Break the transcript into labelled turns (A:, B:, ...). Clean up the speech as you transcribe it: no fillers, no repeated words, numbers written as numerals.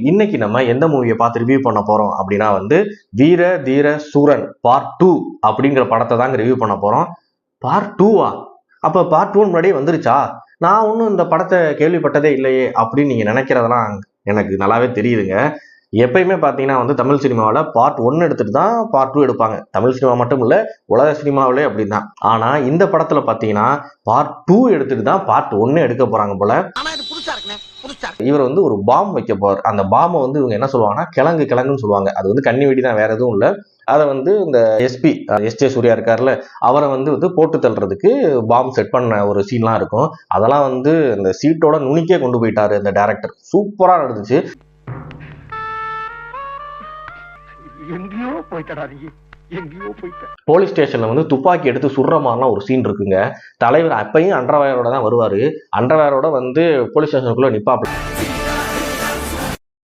A: இன்னைக்கு நம்ம எந்த மூவியை பார்த்து ரிவ்யூ பண்ண போறோம் அப்படின்னா வந்து வீர தீர சூரன் பார்ட் 2 அப்படிங்கிற படத்தை தாங்க ரிவ்யூ பண்ண போறோம். பார்ட் 2வா? அப்ப பார்ட் 2 முன்னாடியே வந்துருச்சா? நான் ஒன்றும் இந்த படத்தை கேள்விப்பட்டதே இல்லையே அப்படின்னு நீங்க நினைக்கிறதெல்லாம் எனக்கு நல்லாவே தெரியுதுங்க. எப்பயுமே பார்த்தீங்கன்னா வந்து தமிழ் சினிமாவில் பார்ட் 1 எடுத்துட்டு தான் பார்ட் 2 எடுப்பாங்க. தமிழ் சினிமா மட்டும் இல்லை, உலக சினிமாவிலே அப்படிதான். ஆனால் இந்த படத்தில் பார்த்தீங்கன்னா பார்ட் 2 எடுத்துட்டு தான் பார்ட் 1 எடுக்க போறாங்க போல. இவர் வந்து ஒரு பாம் வைக்க போறார். அந்த பாம்பை வந்து இவங்க என்ன சொல்லுவாங்கன்னா கிழங்குன்னு சொல்லுவாங்க. அது வந்து கன்னி வெடி தான், வேற எதுவும் இல்லை. அதை வந்து இந்த எஸ்பி எஸ்.ஜே. சூர்யா இருக்காருல்ல, அவரை வந்து போட்டு தள்ளுறதுக்கு பாம் செட் பண்ண ஒரு சீன்லாம் இருக்கும். அதெல்லாம் வந்து இந்த சீட்டோட நுனிக்கே கொண்டு போயிட்டாரு இந்த டைரக்டர். சூப்பரா நடந்துச்சு. போலீஸ் ஸ்டேஷன்ல வந்து துப்பாக்கி எடுத்து சுடுற மாதிரிலாம் ஒரு சீன் இருக்குங்க. தலைவர் அப்பயும் அண்டர்வேரோட தான் வருவாரு. அண்டர்வேரோட வந்து போலீஸ் ஸ்டேஷனுக்குள்ள நிப்பாப்ல.